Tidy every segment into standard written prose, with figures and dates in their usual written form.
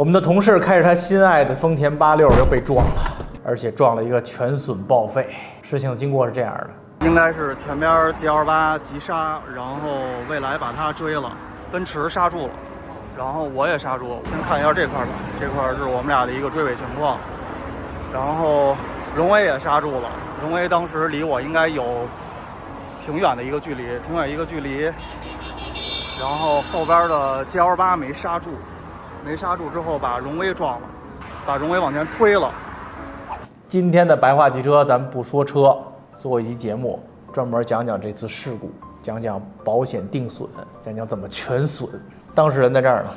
我们的同事开着他心爱的丰田86又被撞了，而且撞了一个全损报废。事情经过是这样的，应该是前边 G28急刹，然后蔚来把它追了，奔驰刹住了，然后我也刹住了。先看一下这块吧，这块是我们俩的一个追尾情况。然后荣威也刹住了，荣威当时离我应该有挺远的一个距离，然后后边的 G28没刹住之后把荣威撞了，把荣威往前推了。今天的白话汽车，咱们不说车，做一期节目专门讲讲这次事故，讲讲保险定损，讲讲怎么全损。当事人在这儿呢，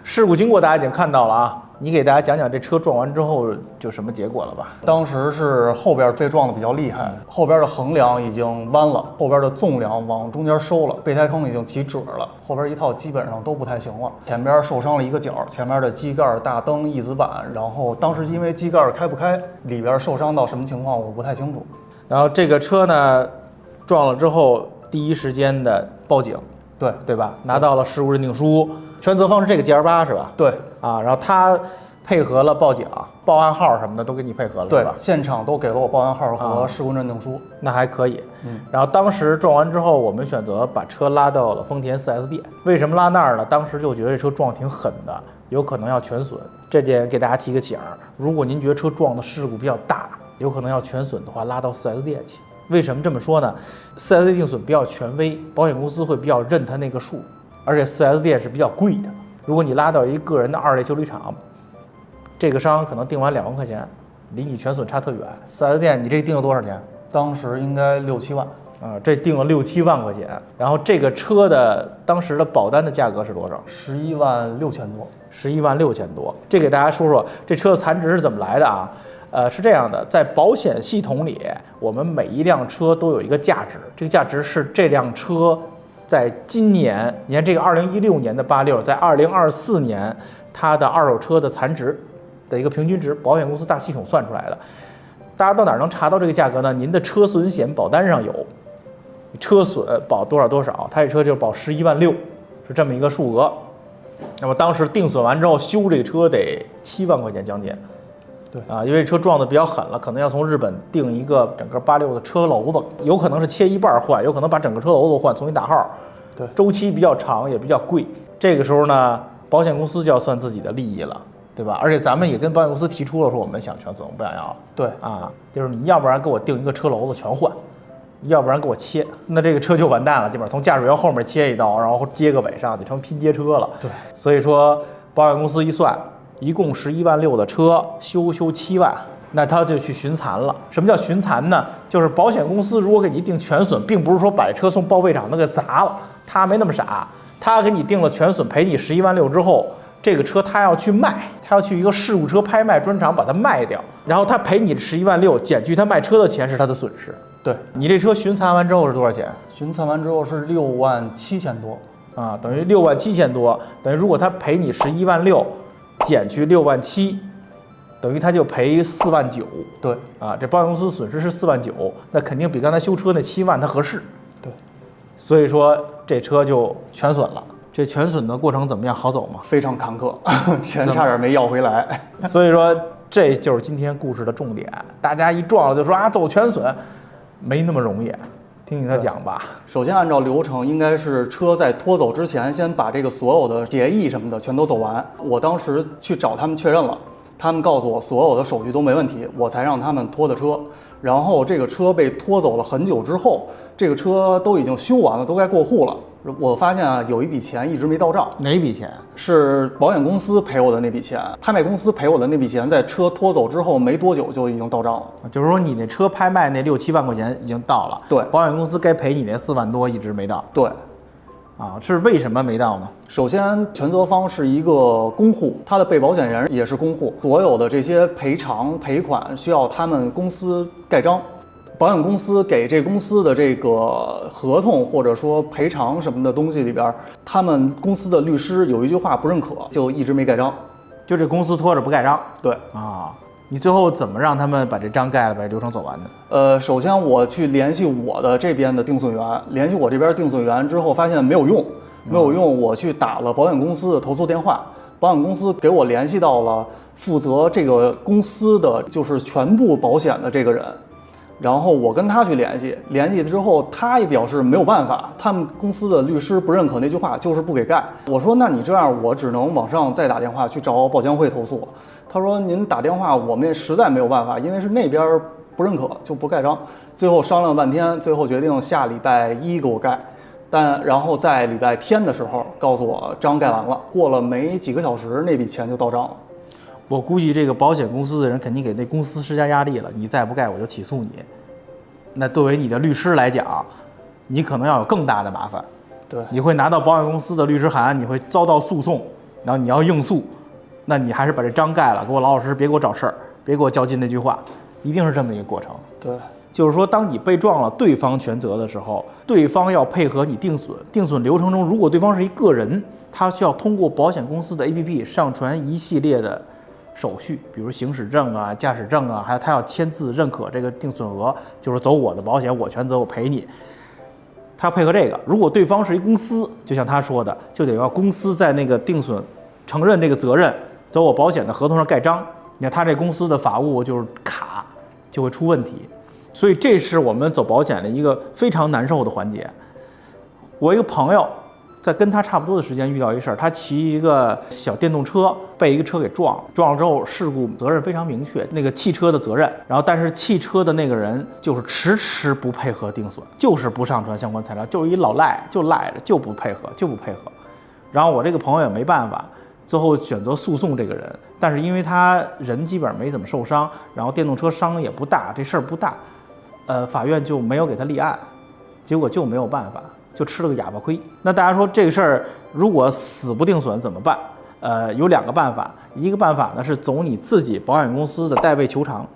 事故经过大家已经看到了啊，你给大家讲讲这车撞完之后就什么结果了吧？当时是后边被撞的比较厉害，后边的横梁已经弯了，后边的纵梁往中间收了，备胎坑已经起褶了，后边一套基本上都不太行了。前边受伤了一个角，前面的机盖、大灯、翼子板，然后当时因为机盖开不开，里边受伤到什么情况我不太清楚。然后这个车呢，撞了之后第一时间的报警，对吧？拿到了事故认定书，全责方是这个 G28是吧？对啊，然后他配合了报警、报案号什么的都给你配合了，对是吧？现场都给了我报案号和事故认定书，那还可以。然后当时撞完之后，我们选择把车拉到了丰田 4S 店。为什么拉那儿呢？当时就觉得这车撞挺狠的，有可能要全损。这点给大家提个醒儿，如果您觉得车撞的事故比较大，有可能要全损的话，拉到 4S 店去。为什么这么说呢？4S 店定损比较权威，保险公司会比较认它那个数，而且 4S 店是比较贵的。如果你拉到一个人的2类修理厂，这个伤可能定完2万块钱，离你全损差特远。4S 店你这定了多少钱？当时应该6-7万啊，这定了6-7万块钱。然后这个车的当时的保单的价格是多少？116000多，116000多。这给大家说说这车的残值是怎么来的啊？是这样的，在保险系统里，我们每一辆车都有一个价值，这个价值是这辆车在今年，你看这个2016年的86，在2024年它的二手车的残值的一个平均值，保险公司大系统算出来的。大家到哪儿能查到这个价格呢？您的车损险保单上有，车损保多少多少，它这车就保116000，是这么一个数额。那么当时定损完之后，修这个车得7万块钱将近。对啊，因为车撞得比较狠了，可能要从日本订一个整个86的车篓子，有可能是切一半换，有可能把整个车篓子换，重新打号。对，周期比较长，也比较贵。这个时候呢，保险公司就要算自己的利益了，对吧？而且咱们也跟保险公司提出了说，我们想全损，我们不想要了。对啊，就是你要不然给我订一个车篓子全换，要不然给我切，那这个车就完蛋了，基本上从驾驶员后面切一刀，然后接个尾上去，成拼接车了。对，所以说保险公司一算，一共116000的车修7万，那他就去巡残了。什么叫巡残呢？就是保险公司如果给你定全损，并不是说把车送报废厂那个砸了，他没那么傻，他给你定了全损，赔你116000之后，这个车他要去卖，他要去一个事故车拍卖专场把它卖掉，然后他赔你116000，减去他卖车的钱是他的损失。对，你这车巡残完之后是多少钱？巡残完之后是67000多啊，等于67000多，等于如果他赔你116000，减去67000，等于他就赔49000。对啊，这保险公司损失是49000，那肯定比刚才修车那7万它合适。对，所以说这车就全损了。这全损的过程怎么样？好走吗？非常坎坷，钱差点没要回来。所以说这就是今天故事的重点。大家一撞了就说啊走全损，没那么容易。听听他讲吧。首先按照流程，应该是车在拖走之前，先把这个所有的协议什么的全都走完。我当时去找他们确认了，他们告诉我所有的手续都没问题，我才让他们拖的车。然后这个车被拖走了很久之后，这个车都已经修完了，都该过户了。我发现啊，有一笔钱一直没到账。哪一笔钱？是保险公司赔我的那笔钱，拍卖公司赔我的那笔钱，在车拖走之后没多久就已经到账了。就是说你那车拍卖那6-7万块钱已经到了，对，保险公司该赔你那4万多一直没到。对，啊，是为什么没到呢？首先，全责方是一个公户，他的被保险人也是公户，所有的这些赔偿赔款需要他们公司盖章。保险公司给这公司的这个合同或者说赔偿什么的东西里边，他们公司的律师有一句话不认可，就一直没盖章。就这公司拖着不盖章。对啊，你最后怎么让他们把这章盖了，把这流程走完的？首先我去联系我的这边的定损员，联系我这边定损员之后，发现没有用，我去打了保险公司的投诉电话。保险公司给我联系到了负责这个公司的就是全部保险的这个人，然后我跟他去联系，联系之后他也表示没有办法，他们公司的律师不认可那句话，就是不给盖。我说那你这样，我只能往上再打电话去找保监会投诉。他说您打电话我们也实在没有办法，因为是那边不认可就不盖章。最后商量半天，最后决定下礼拜一给我盖。然后在礼拜天的时候告诉我章盖完了，过了没几个小时，那笔钱就到账了。我估计这个保险公司的人肯定给那公司施加压力了，你再不盖我就起诉你。那作为你的律师来讲，你可能要有更大的麻烦。对，你会拿到保险公司的律师函，你会遭到诉讼，然后你要应诉，那你还是把这章盖了，给我老老实实，别给我找事儿，别给我较劲那句话，一定是这么一个过程。对。就是说，当你被撞了，对方全责的时候，对方要配合你定损。定损流程中，如果对方是一个人，他需要通过保险公司的 APP 上传一系列的手续，比如行驶证啊、驾驶证啊，还有他要签字认可这个定损额，就是走我的保险，我全责，我赔你。他配合这个。如果对方是一公司，就像他说的，就得要公司在那个定损承认这个责任，走我保险的合同上盖章。你看他这公司的法务就是卡，就会出问题。所以这是我们走保险的一个非常难受的环节。我一个朋友在跟他差不多的时间遇到一事儿，他骑一个小电动车被一个车给撞了之后，事故责任非常明确，那个汽车的责任。然后但是汽车的那个人就是迟迟不配合定损，就是不上传相关材料，就是一老赖，就赖着就不配合。然后我这个朋友也没办法，最后选择诉讼这个人，但是因为他人基本上没怎么受伤，然后电动车伤也不大，这事儿不大。法院就没有给他立案，结果就没有办法，就吃了个哑巴亏。那大家说这个事儿如果死不定损怎么办？有两个办法，一个办法呢是走你自己保险公司的代位求偿，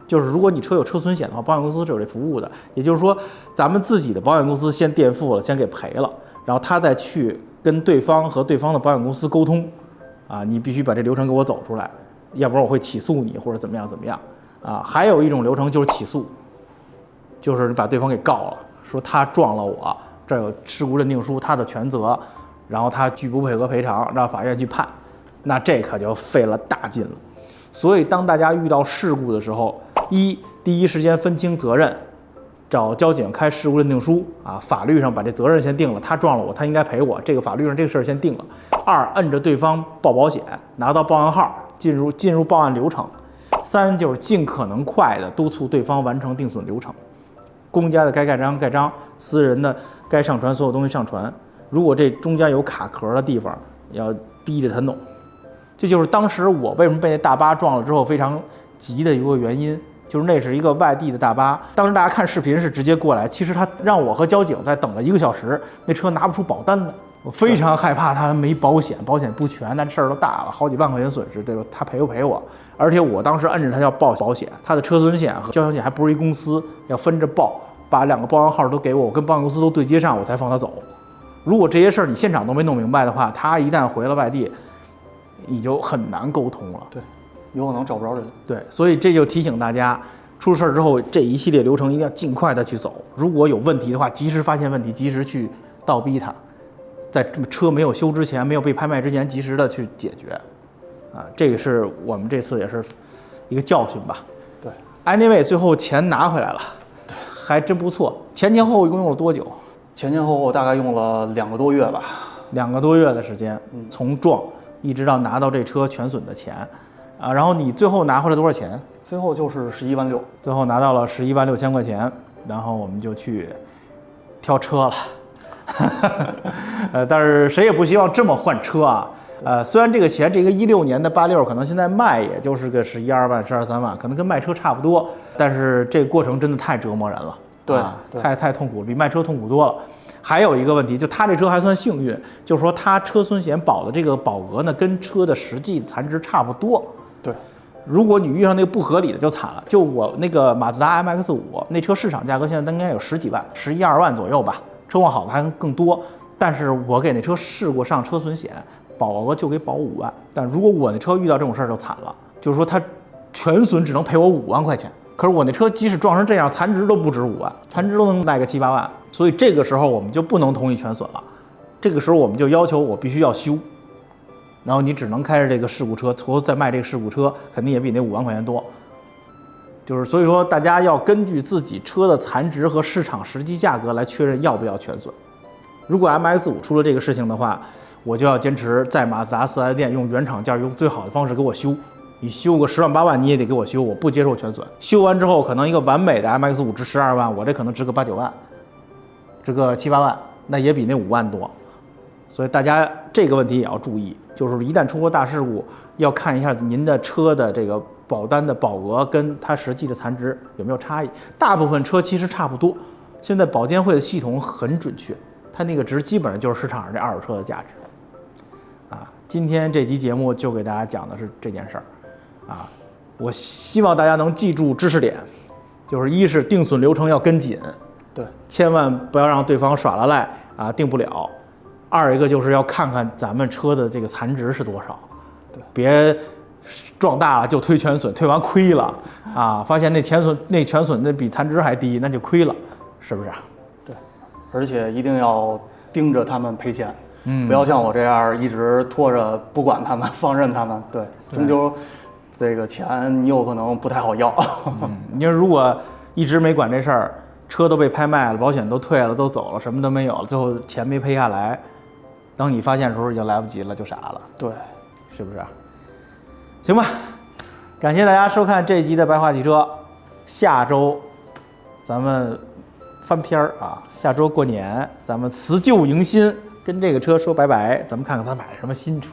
就是如果你车有车损险的话，保险公司是有这服务的，也就是说咱们自己的保险公司先垫付了，先给赔了，然后他再去跟对方和对方的保险公司沟通，啊，你必须把这流程给我走出来，要不然我会起诉你或者怎么样啊。还有一种流程就是起诉。就是把对方给告了，说他撞了我，这有事故认定书，他的全责，然后他拒不配合赔偿，让法院去判，那这可就费了大劲了。所以当大家遇到事故的时候，第一时间分清责任，找交警开事故认定书啊，法律上把这责任先定了，他撞了我，他应该赔我，这个法律上这个事儿先定了。二，摁着对方报保险，拿到报案号，进入报案流程。三，就是尽可能快的督促对方完成定损流程。公家的该盖章盖章，私人的该上传所有东西上传。如果这中间有卡壳的地方，要逼着他弄。这就是当时我为什么被那大巴撞了之后非常急的一个原因，就是那是一个外地的大巴。当时大家看视频是直接过来，其实他让我和交警在等了1个小时，那车拿不出保单来。我非常害怕他没保险，保险不全，那事儿都大了，好几万块钱损失，对吧？他赔不赔我？而且我当时摁着他要报保险，他的车损险和交强险还不是一公司，要分着报，把2个报案号都给我，我跟保险公司都对接上，我才放他走。如果这些事儿你现场都没弄明白的话，他一旦回了外地，你就很难沟通了。对，有可能找不着人。对，所以这就提醒大家，出了事儿之后，这一系列流程一定要尽快的去走。如果有问题的话，及时发现问题，及时去倒逼他。在车没有修之前，没有被拍卖之前，及时的去解决，啊，这个是我们这次也是一个教训吧。对 ，anyway， 最后钱拿回来了，对，还真不错。前前后后一共用了多久？前前后后大概用了2个多月吧。2个多月的时间，从撞一直到拿到这车全损的钱，啊，然后你最后拿回来多少钱？最后就是11万6，最后拿到了11万6千块钱，然后我们就去挑车了。但是谁也不希望这么换车啊。虽然这个钱，这个16年的86可能现在卖也就是个11、2万、12、13万，可能跟卖车差不多，但是这个过程真的太折磨人了。对，太痛苦了，比卖车痛苦多了。还有一个问题，就他这车还算幸运，就是说他车损险保的这个保额呢，跟车的实际残值差不多。对，如果你遇上那个不合理的就惨了。就我那个马自达 MX-5，那车市场价格现在应该有10几万，11、2万左右吧。车况好的还更多，但是我给那车试过上车损险，保额就给保5万。但如果我那车遇到这种事儿就惨了，就是说他全损只能赔我5万块钱。可是我那车即使撞成这样，残值都不止5万，残值都能卖个7、8万。所以这个时候我们就不能同意全损了，这个时候我们就要求我必须要修，然后你只能开着这个事故车，最后再卖这个事故车，肯定也比那5万块钱多。就是所以说，大家要根据自己车的残值和市场实际价格来确认要不要全损。如果 MX-5出了这个事情的话，我就要坚持在马自达4S店用原厂件，用最好的方式给我修。你修个10万8万你也得给我修，我不接受全损。修完之后，可能一个完美的 MX-5值12万，我这可能值个8、9万，值个7、8万，那也比那5万多。所以大家这个问题也要注意，就是一旦出过大事故，要看一下您的车的这个保单的保额跟它实际的残值有没有差异。大部分车其实差不多，现在保监会的系统很准确，它那个值基本上就是市场上这二手车的价值。今天这期节目就给大家讲的是这件事儿。我希望大家能记住知识点，就是一是定损流程要跟紧，对，千万不要让对方耍了赖定不了。二一个就是要看看咱们车的这个残值是多少，对，别撞大了就推全损，推完亏了发现那全损那比残值还低，那就亏了，是不是？对，而且一定要盯着他们赔钱。不要像我这样一直拖着不管他们，放任他们。对，终究这个钱你有可能不太好要。你说如果一直没管这事儿，车都被拍卖了，保险都退了，都走了，什么都没有了，最后钱没赔下来，等你发现的时候已经来不及了，就傻了。对，是不是？行吧，感谢大家收看这一集的白话汽车。下周咱们翻篇儿下周过年咱们辞旧迎新。跟这个车说拜拜，咱们看看他买了什么新车。